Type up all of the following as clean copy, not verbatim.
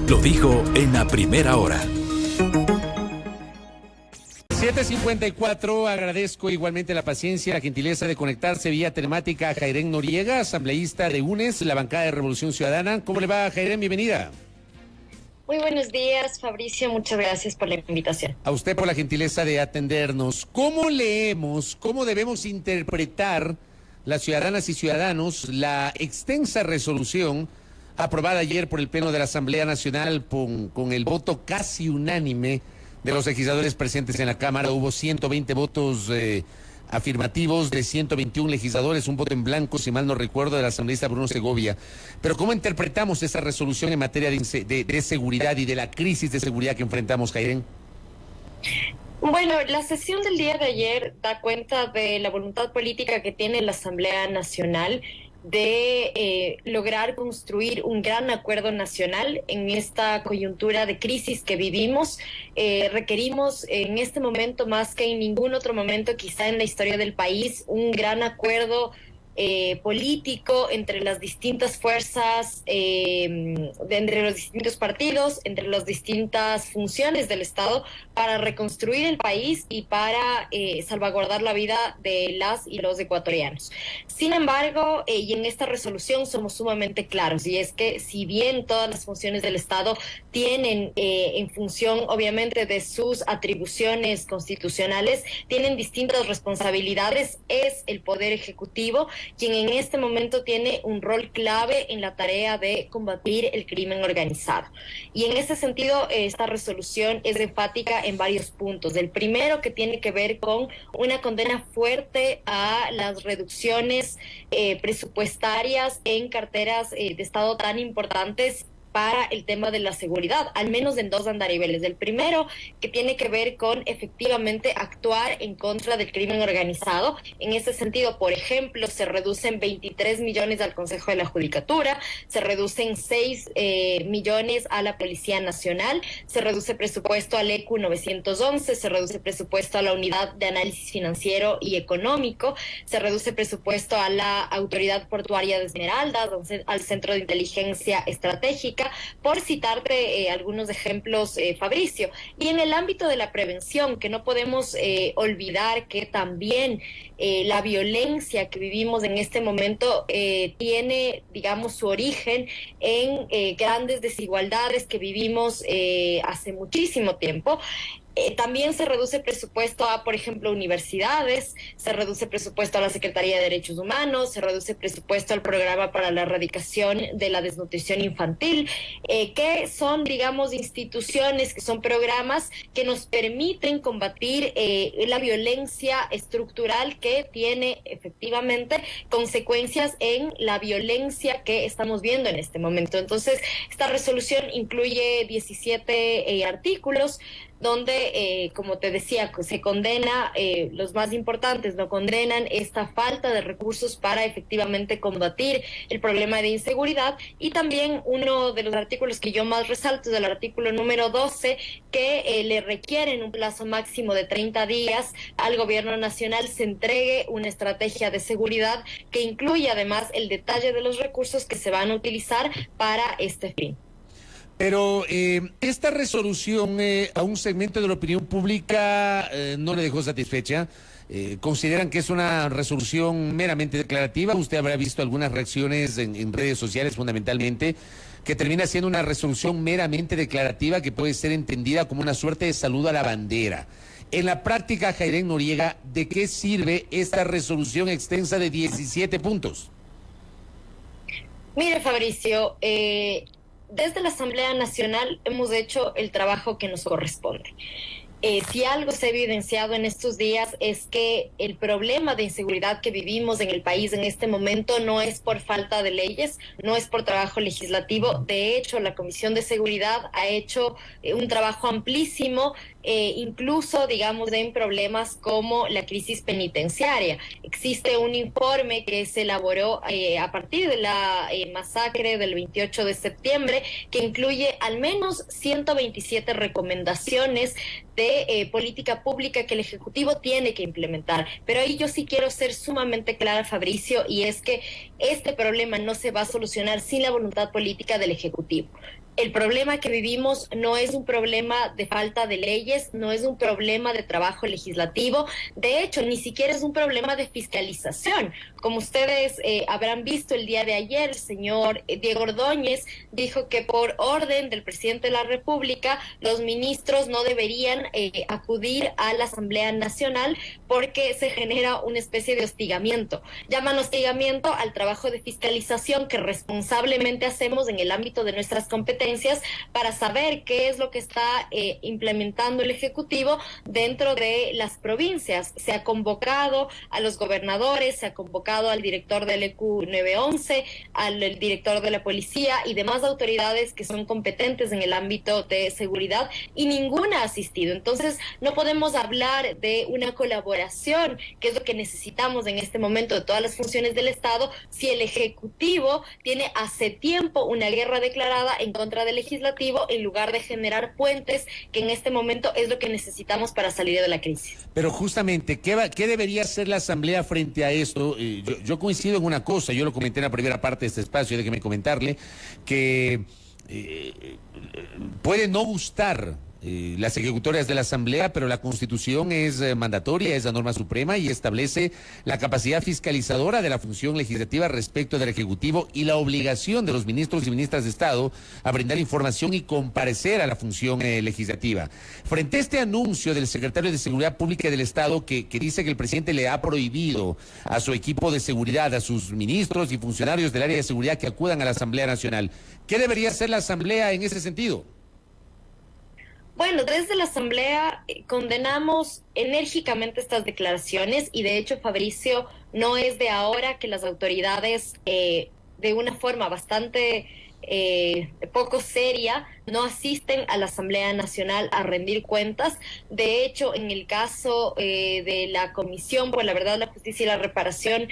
lo dijo en la primera hora. 7:54, agradezco igualmente la paciencia, la gentileza de conectarse vía telemática a Jairén Noriega, asambleísta de UNES, la bancada de Revolución Ciudadana. ¿Cómo le va, Jairén? Bienvenida. Muy buenos días, Fabricio, muchas gracias por la invitación. A usted por la gentileza de atendernos. ¿Cómo leemos, cómo debemos interpretar las ciudadanas y ciudadanos la extensa resolución aprobada ayer por el Pleno de la Asamblea Nacional con el voto casi unánime de los legisladores presentes en la Cámara? Hubo 120 votos afirmativos de 121 legisladores, un voto en blanco, si mal no recuerdo, del asambleísta Bruno Segovia. Pero ¿cómo interpretamos esa resolución en materia de seguridad y de la crisis de seguridad que enfrentamos, Jairén? Bueno, la sesión del día de ayer da cuenta de la voluntad política que tiene la Asamblea Nacional de lograr construir un gran acuerdo nacional en esta coyuntura de crisis que vivimos. Requerimos en este momento, más que en ningún otro momento quizá en la historia del país, un gran acuerdo político entre las distintas fuerzas, entre los distintos partidos, entre las distintas funciones del Estado, para reconstruir el país y para salvaguardar la vida de las y los ecuatorianos. Sin embargo, y en esta resolución somos sumamente claros, y es que si bien todas las funciones del Estado tienen, en función obviamente de sus atribuciones constitucionales, tienen distintas responsabilidades, es el Poder Ejecutivo quien en este momento tiene un rol clave en la tarea de combatir el crimen organizado. Y en ese sentido, esta resolución es enfática en varios puntos. El primero, que tiene que ver con una condena fuerte a las reducciones presupuestarias en carteras de Estado tan importantes para el tema de la seguridad, al menos en dos andariveles. El primero, que tiene que ver con efectivamente actuar en contra del crimen organizado. En ese sentido, por ejemplo, se reducen 23 millones al Consejo de la Judicatura, se reducen 6 millones a la Policía Nacional, se reduce presupuesto al ECU 911, se reduce presupuesto a la Unidad de Análisis Financiero y Económico, se reduce presupuesto a la Autoridad Portuaria de Esmeraldas, al Centro de Inteligencia Estratégica, por citarte algunos ejemplos, Fabricio. Y en el ámbito de la prevención, que no podemos olvidar que también la violencia que vivimos en este momento tiene, digamos, su origen en grandes desigualdades que vivimos hace muchísimo tiempo. También se reduce presupuesto a, por ejemplo, universidades, se reduce presupuesto a la Secretaría de Derechos Humanos, se reduce presupuesto al Programa para la Erradicación de la Desnutrición Infantil, que son, digamos, instituciones, que son programas que nos permiten combatir la violencia estructural que tiene efectivamente consecuencias en la violencia que estamos viendo en este momento. Entonces, esta resolución incluye 17 artículos, donde, como te decía, se condena, los más importantes no condenan esta falta de recursos para efectivamente combatir el problema de inseguridad, y también uno de los artículos que yo más resalto es el artículo número 12, que le requiere en un plazo máximo de 30 días al gobierno nacional se entregue una estrategia de seguridad que incluye además el detalle de los recursos que se van a utilizar para este fin. Pero esta resolución a un segmento de la opinión pública no le dejó satisfecha. ¿Consideran que es una resolución meramente declarativa? Usted habrá visto algunas reacciones en redes sociales, fundamentalmente, que termina siendo una resolución meramente declarativa que puede ser entendida como una suerte de saludo a la bandera. En la práctica, Jairén Noriega, ¿de qué sirve esta resolución extensa de 17 puntos? Mire, Fabricio, desde la Asamblea Nacional hemos hecho el trabajo que nos corresponde. Si algo se ha evidenciado en estos días es que el problema de inseguridad que vivimos en el país en este momento no es por falta de leyes, no es por trabajo legislativo. De hecho, la Comisión de Seguridad ha hecho un trabajo amplísimo, incluso, digamos, en problemas como la crisis penitenciaria. Existe un informe que se elaboró a partir de la masacre del 28 de septiembre, que incluye al menos 127 recomendaciones de política pública que el Ejecutivo tiene que implementar. Pero ahí yo sí quiero ser sumamente clara, Fabricio, y es que este problema no se va a solucionar sin la voluntad política del Ejecutivo. El problema que vivimos no es un problema de falta de leyes, no es un problema de trabajo legislativo, de hecho, ni siquiera es un problema de fiscalización. Como ustedes habrán visto el día de ayer, el señor Diego Ordóñez dijo que por orden del presidente de la República, los ministros no deberían acudir a la Asamblea Nacional porque se genera una especie de hostigamiento. Llaman hostigamiento al trabajo de fiscalización que responsablemente hacemos en el ámbito de nuestras competencias para saber qué es lo que está implementando el Ejecutivo dentro de las provincias. Se ha convocado a los gobernadores, se ha convocado al director del EQ 911, al director de la policía y demás autoridades que son competentes en el ámbito de seguridad y ninguna ha asistido. Entonces, no podemos hablar de una colaboración, que es lo que necesitamos en este momento de todas las funciones del Estado, si el Ejecutivo tiene hace tiempo una guerra declarada en contra del Legislativo en lugar de generar puentes, que en este momento es lo que necesitamos para salir de la crisis. Pero justamente, ¿qué debería hacer la Asamblea frente a esto? Yo coincido en una cosa, yo lo comenté en la primera parte de este espacio, déjeme comentarle, que puede no gustar las ejecutorias de la Asamblea, pero la Constitución es mandatoria, es la norma suprema y establece la capacidad fiscalizadora de la función legislativa respecto del Ejecutivo y la obligación de los ministros y ministras de Estado a brindar información y comparecer a la función legislativa. Frente a este anuncio del secretario de Seguridad Pública del Estado que dice que el presidente le ha prohibido a su equipo de seguridad, a sus ministros y funcionarios del área de seguridad que acudan a la Asamblea Nacional, ¿qué debería hacer la Asamblea en ese sentido? Bueno, desde la Asamblea condenamos enérgicamente estas declaraciones y de hecho, Fabricio, no es de ahora que las autoridades de una forma bastante poco seria no asisten a la Asamblea Nacional a rendir cuentas. De hecho, en el caso de la Comisión por la Verdad, la Justicia y la Reparación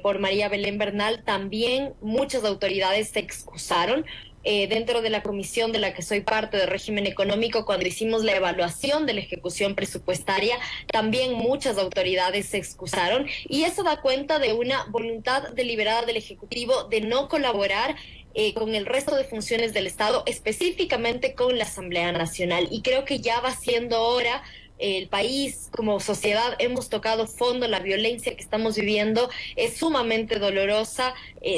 por María Belén Bernal, también muchas autoridades se excusaron. Dentro de la comisión de la que soy parte del régimen económico, cuando hicimos la evaluación de la ejecución presupuestaria, también muchas autoridades se excusaron y eso da cuenta de una voluntad deliberada del Ejecutivo de no colaborar con el resto de funciones del Estado, específicamente con la Asamblea Nacional. Y creo que ya va siendo hora. El país, como sociedad, hemos tocado fondo. La violencia que estamos viviendo es sumamente dolorosa,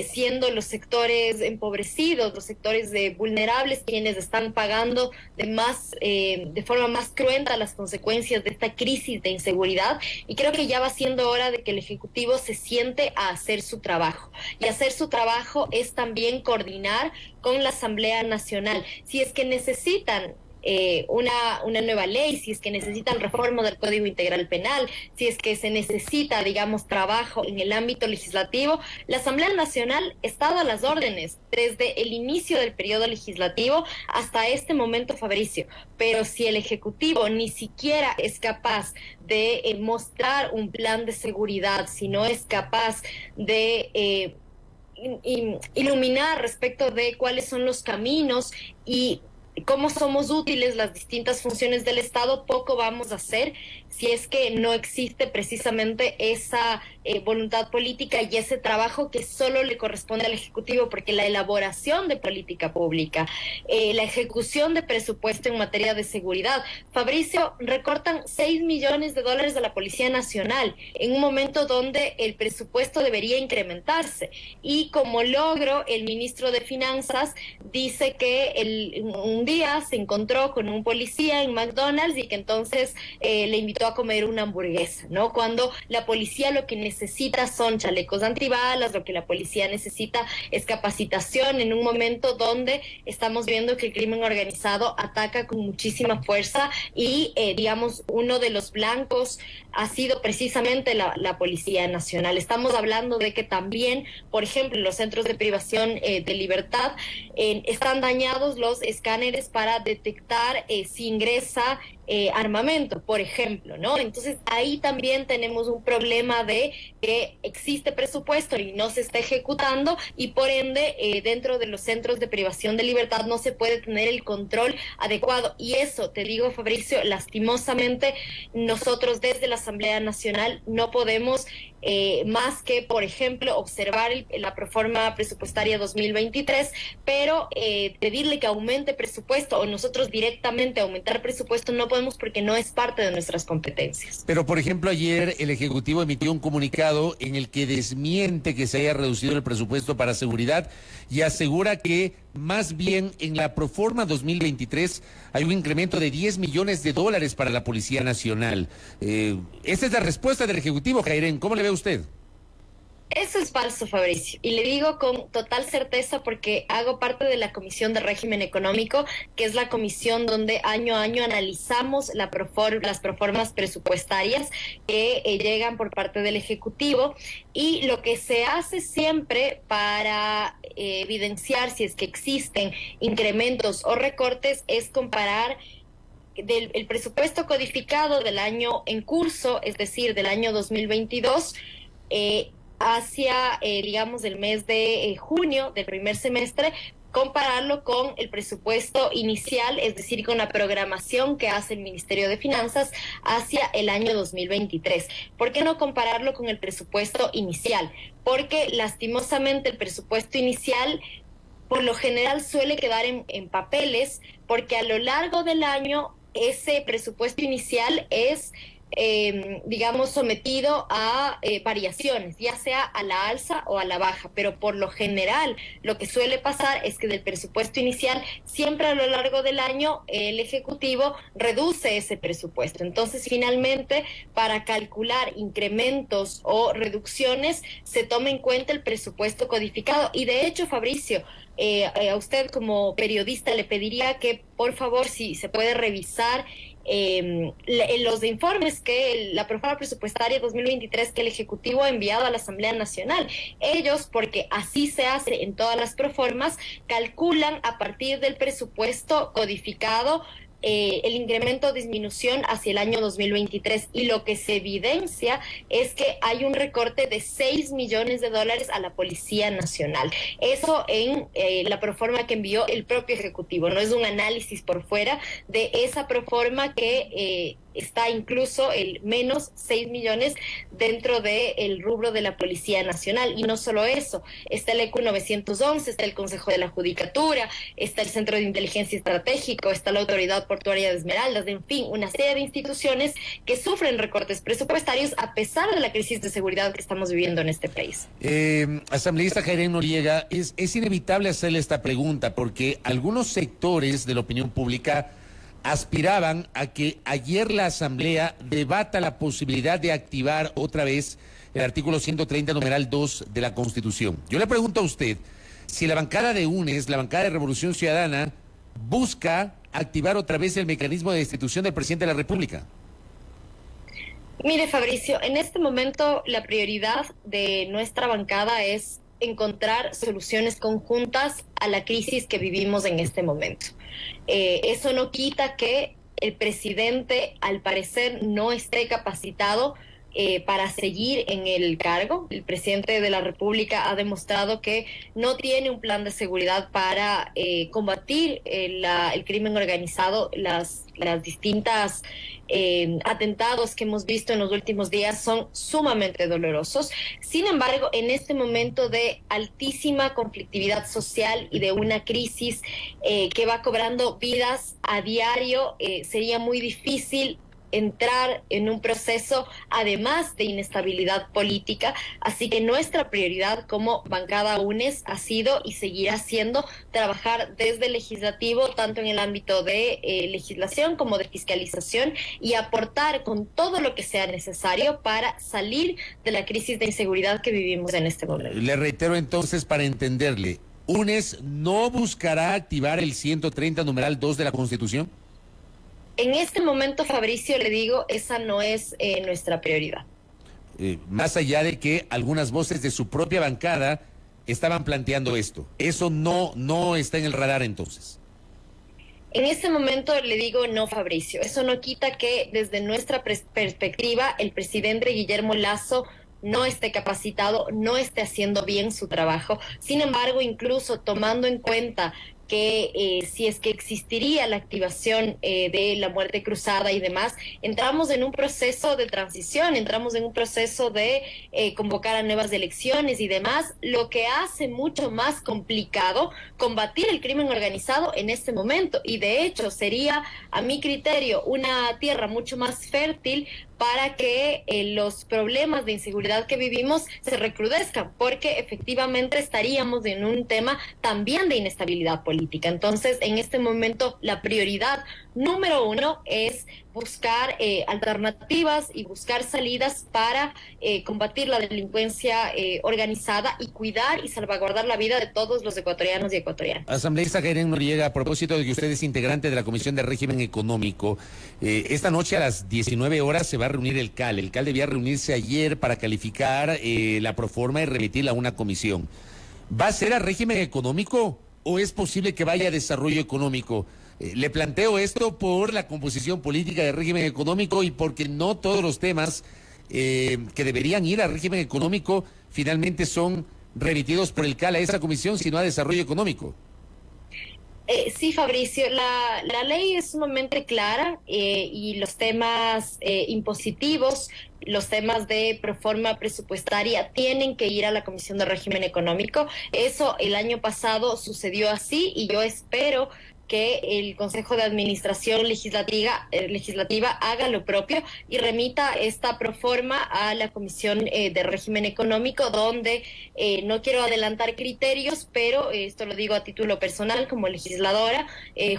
siendo los sectores empobrecidos, los sectores vulnerables quienes están pagando de forma más cruenta las consecuencias de esta crisis de inseguridad. Y creo que ya va siendo hora de que el Ejecutivo se siente a hacer su trabajo. Y hacer su trabajo es también coordinar con la Asamblea Nacional. Si es que necesitan una nueva ley, si es que necesitan reforma del Código Integral Penal, si es que se necesita, digamos, trabajo en el ámbito legislativo, la Asamblea Nacional está a las órdenes desde el inicio del periodo legislativo hasta este momento, Fabricio. Pero si el Ejecutivo ni siquiera es capaz de mostrar un plan de seguridad, si no es capaz de iluminar respecto de cuáles son los caminos y cómo somos útiles las distintas funciones del Estado, poco vamos a hacer si es que no existe precisamente esa voluntad política y ese trabajo que solo le corresponde al Ejecutivo, porque la elaboración de política pública, la ejecución de presupuesto en materia de seguridad, Fabricio, recortan $6 millones de la Policía Nacional en un momento donde el presupuesto debería incrementarse. Y como logro, el ministro de Finanzas dice que un día se encontró con un policía en McDonald's y que entonces le invitó a comer una hamburguesa, ¿no? Cuando la policía lo que necesita son chalecos antibalas, lo que la policía necesita es capacitación en un momento donde estamos viendo que el crimen organizado ataca con muchísima fuerza y, digamos, uno de los blancos ha sido precisamente la Policía Nacional. Estamos hablando de que también, por ejemplo, los centros de privación de libertad están dañados los escáneres para detectar si ingresa armamento, por ejemplo, ¿no? Entonces ahí también tenemos un problema de que existe presupuesto y no se está ejecutando y por ende dentro de los centros de privación de libertad no se puede tener el control adecuado. Y eso, te digo, Fabricio, lastimosamente nosotros desde la Asamblea Nacional no podemos más que, por ejemplo, observar la proforma presupuestaria 2023, pero pedirle que aumente presupuesto o nosotros directamente aumentar presupuesto no podemos porque no es parte de nuestras competencias. Pero, por ejemplo, ayer el Ejecutivo emitió un comunicado en el que desmiente que se haya reducido el presupuesto para seguridad y asegura que más bien en la proforma 2023 hay un incremento de 10 millones de dólares para la Policía Nacional. Esta es la respuesta del Ejecutivo, Jairen. ¿Cómo le ve usted? Eso es falso, Fabricio, y le digo con total certeza porque hago parte de la Comisión de Régimen Económico, que es la comisión donde año a año analizamos las proformas presupuestarias que llegan por parte del Ejecutivo, y lo que se hace siempre para evidenciar si es que existen incrementos o recortes es comparar el presupuesto codificado del año en curso, es decir, del año 2022, hacia, digamos, el mes de junio del primer semestre, compararlo con el presupuesto inicial, es decir, con la programación que hace el Ministerio de Finanzas hacia el año 2023. ¿Por qué no compararlo con el presupuesto inicial? Porque lastimosamente el presupuesto inicial por lo general suele quedar en papeles, porque a lo largo del año ese presupuesto inicial es digamos, sometido a variaciones, ya sea a la alza o a la baja, pero por lo general lo que suele pasar es que del presupuesto inicial siempre a lo largo del año el Ejecutivo reduce ese presupuesto. Entonces, finalmente, para calcular incrementos o reducciones se toma en cuenta el presupuesto codificado. Y de hecho, Fabricio, a usted como periodista le pediría que, por favor, si se puede revisar los informes que la proforma presupuestaria 2023 que el Ejecutivo ha enviado a la Asamblea Nacional. Ellos, porque así se hace en todas las proformas, calculan a partir del presupuesto codificado el incremento o disminución hacia el año 2023, y lo que se evidencia es que hay un recorte de 6 millones de dólares a la Policía Nacional. Eso en la proforma que envió el propio Ejecutivo, no es un análisis por fuera de esa proforma que está incluso el menos 6 millones dentro del rubro de la Policía Nacional. Y no solo eso, está el EQ 911, está el Consejo de la Judicatura, está el Centro de Inteligencia Estratégico, está la Autoridad Portuaria de Esmeraldas, en fin, una serie de instituciones que sufren recortes presupuestarios a pesar de la crisis de seguridad que estamos viviendo en este país. Asambleísta Jairen Noriega, es inevitable hacerle esta pregunta porque algunos sectores de la opinión pública aspiraban a que ayer la Asamblea debata la posibilidad de activar otra vez el artículo 130, numeral 2 de la Constitución. Yo le pregunto a usted si la bancada de UNES, la bancada de Revolución Ciudadana, busca activar otra vez el mecanismo de destitución del presidente de la República. Mire, Fabricio, en este momento la prioridad de nuestra bancada es encontrar soluciones conjuntas a la crisis que vivimos en este momento. Eso no quita que el presidente, al parecer, no esté capacitado para seguir en el cargo. El presidente de la República ha demostrado que no tiene un plan de seguridad para combatir el crimen organizado. Las distintas atentados que hemos visto en los últimos días son sumamente dolorosos. Sin embargo, en este momento de altísima conflictividad social y de una crisis que va cobrando vidas a diario, sería muy difícil entrar en un proceso además de inestabilidad política. Así que nuestra prioridad como bancada UNES ha sido y seguirá siendo trabajar desde el legislativo, tanto en el ámbito de legislación como de fiscalización, y aportar con todo lo que sea necesario para salir de la crisis de inseguridad que vivimos en este momento. Le reitero entonces, para entenderle, ¿UNES no buscará activar el 130, numeral 2 de la Constitución? En este momento, Fabricio, le digo, esa no es nuestra prioridad. Más allá de que algunas voces de su propia bancada estaban planteando esto, ¿eso no está en el radar entonces? En este momento le digo no, Fabricio. Eso no quita que desde nuestra perspectiva el presidente Guillermo Lasso no esté capacitado, no esté haciendo bien su trabajo. Sin embargo, incluso tomando en cuenta que si es que existiría la activación de la muerte cruzada y demás, entramos en un proceso de transición, entramos en un proceso de convocar a nuevas elecciones y demás, lo que hace mucho más complicado combatir el crimen organizado en este momento. Y de hecho sería, a mi criterio, una tierra mucho más fértil para que los problemas de inseguridad que vivimos se recrudezcan, porque efectivamente estaríamos en un tema también de inestabilidad política. Entonces, en este momento, la prioridad número uno es buscar alternativas y buscar salidas para combatir la delincuencia organizada y cuidar y salvaguardar la vida de todos los ecuatorianos y ecuatorianas. Asambleísta Keren Noriega, a propósito de que usted es integrante de la Comisión de Régimen Económico, esta noche a las 19 horas se va a reunir el CAL. El CAL debía reunirse ayer para calificar la proforma y remitirla a una comisión. ¿Va a ser a régimen económico o es posible que vaya a desarrollo económico? Le planteo esto por la composición política del régimen económico y porque no todos los temas que deberían ir al régimen económico finalmente son remitidos por el CAL a esa comisión, sino a desarrollo económico. Sí, Fabricio, la ley es sumamente clara y los temas impositivos, los temas de proforma presupuestaria tienen que ir a la Comisión de Régimen Económico. Eso el año pasado sucedió así y yo espero que el Consejo de Administración Legislativa haga lo propio y remita esta proforma a la Comisión de Régimen Económico, donde no quiero adelantar criterios, pero esto lo digo a título personal como legisladora,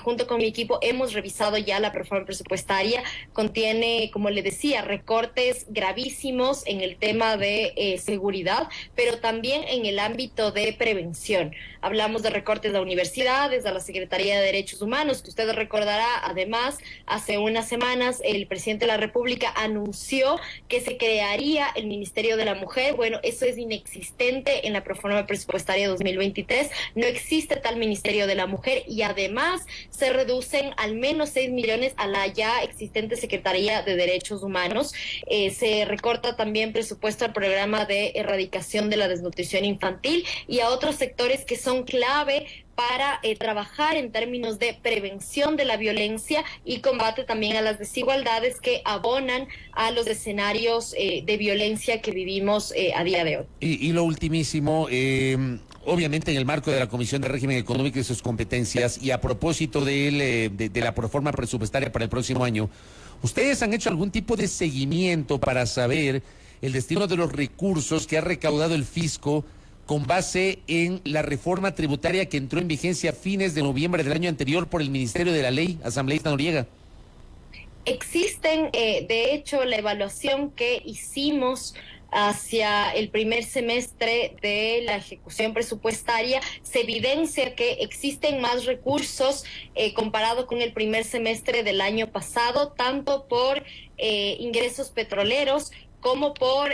junto con mi equipo hemos revisado ya la proforma presupuestaria, contiene, como le decía, recortes gravísimos en el tema de seguridad, pero también en el ámbito de prevención. Hablamos de recortes a universidades, a la Secretaría de Derechos Humanos, que usted recordará, además, hace unas semanas el presidente de la República anunció que se crearía el Ministerio de la Mujer. Bueno, eso es inexistente en la proforma presupuestaria 2023, no existe tal Ministerio de la Mujer y además se reducen al menos 6 millones a la ya existente Secretaría de Derechos Humanos. Se recorta también presupuesto al programa de erradicación de la desnutrición infantil y a otros sectores que son clave para trabajar en términos de prevención de la violencia y combate también a las desigualdades que abonan a los escenarios de violencia que vivimos a día de hoy. Y lo ultimísimo, obviamente en el marco de la Comisión de Régimen Económico y sus competencias, y a propósito de la proforma presupuestaria para el próximo año, ¿ustedes han hecho algún tipo de seguimiento para saber el destino de los recursos que ha recaudado el fisco con base en la reforma tributaria que entró en vigencia a fines de noviembre del año anterior por el Ministerio de la Ley, asambleísta Noriega? Existen, de hecho, la evaluación que hicimos hacia el primer semestre de la ejecución presupuestaria, se evidencia que existen más recursos comparado con el primer semestre del año pasado, tanto por ingresos petroleros como por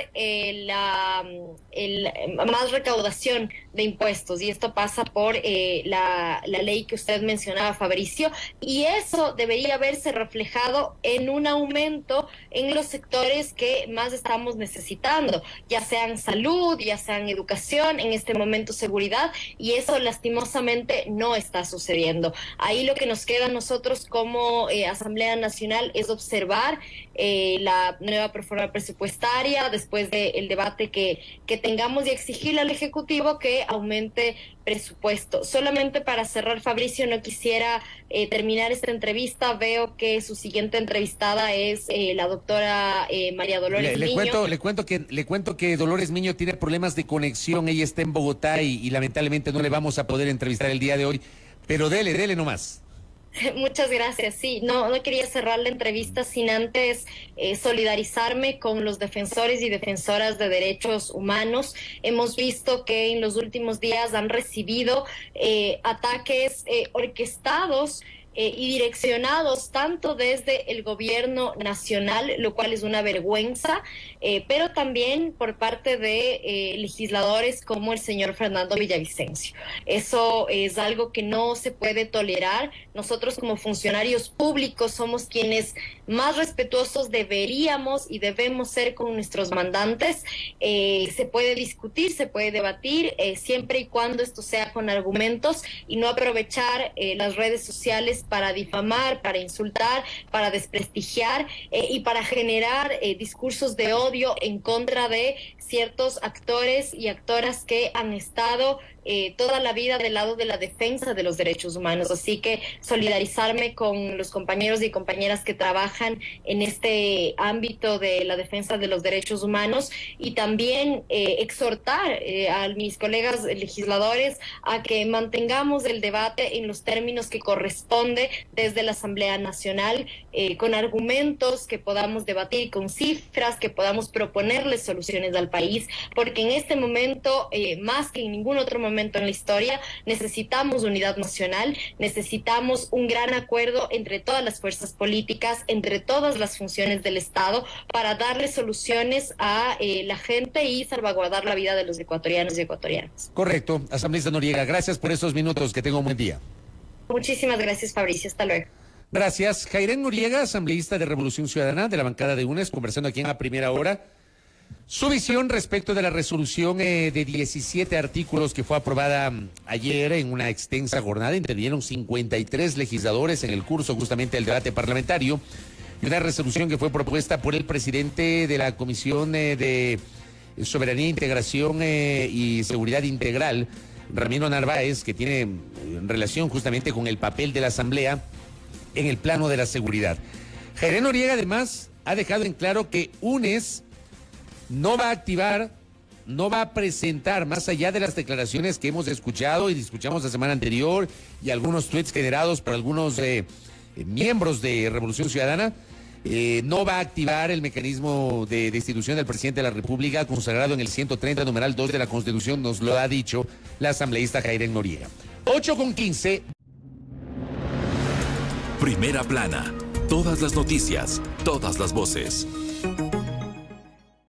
más recaudación de impuestos, y esto pasa por la ley que usted mencionaba, Fabricio, y eso debería verse reflejado en un aumento en los sectores que más estamos necesitando, ya sean salud, ya sean educación, en este momento seguridad, y eso lastimosamente no está sucediendo. Ahí lo que nos queda a nosotros como Asamblea Nacional es observar la nueva proforma presupuestaria después del debate que tengamos y exigirle al Ejecutivo que aumente presupuesto. Solamente para cerrar, Fabricio, no quisiera terminar esta entrevista. Veo que su siguiente entrevistada es la doctora María Dolores Miño. Le cuento que Dolores Miño tiene problemas de conexión. Ella está en Bogotá y lamentablemente no le vamos a poder entrevistar el día de hoy. Pero dele nomás. Muchas gracias. Sí, no quería cerrar la entrevista sin antes solidarizarme con los defensores y defensoras de derechos humanos. Hemos visto que en los últimos días han recibido ataques orquestados y direccionados tanto desde el gobierno nacional, lo cual es una vergüenza, pero también por parte de legisladores como el señor Fernando Villavicencio. Eso es algo que no se puede tolerar. Nosotros como funcionarios públicos somos quienes más respetuosos deberíamos y debemos ser con nuestros mandantes. Se puede discutir, se puede debatir, siempre y cuando esto sea con argumentos y no aprovechar las redes sociales para difamar, para insultar, para desprestigiar y para generar discursos de odio en contra de ciertos actores y actoras que han estado toda la vida del lado de la defensa de los derechos humanos. Así que solidarizarme con los compañeros y compañeras que trabajan en este ámbito de la defensa de los derechos humanos y también exhortar a mis colegas legisladores a que mantengamos el debate en los términos que corresponde desde la Asamblea Nacional, con argumentos que podamos debatir, con cifras que podamos proponerles soluciones al país, porque en este momento, más que en ningún otro momento en la historia, necesitamos unidad nacional, necesitamos un gran acuerdo entre todas las fuerzas políticas, entre todas las funciones del Estado, para darle soluciones a la gente y salvaguardar la vida de los ecuatorianos y ecuatorianas. Correcto. Asambleísta Noriega, gracias por estos minutos. Que tenga un buen día. Muchísimas gracias, Fabricio. Hasta luego. Gracias. Jairén Noriega, asambleísta de Revolución Ciudadana, de la bancada de UNES, conversando aquí en A Primera Hora. Su visión respecto de la resolución de 17 artículos que fue aprobada ayer en una extensa jornada. Intervinieron 53 legisladores en el curso justamente del debate parlamentario. Y una resolución que fue propuesta por el presidente de la Comisión de Soberanía, Integración y Seguridad Integral, Ramiro Narváez, que tiene relación justamente con el papel de la Asamblea en el plano de la seguridad. Jairén Noriega además ha dejado en claro que UNES no va a activar, no va a presentar, más allá de las declaraciones que hemos escuchado y escuchamos la semana anterior y algunos tweets generados por algunos miembros de Revolución Ciudadana, no va a activar el mecanismo de destitución del presidente de la República consagrado en el 130 numeral 2 de la Constitución, nos lo ha dicho la asambleísta Jairén Noriega. 8:15. Primera plana. Todas las noticias, todas las voces.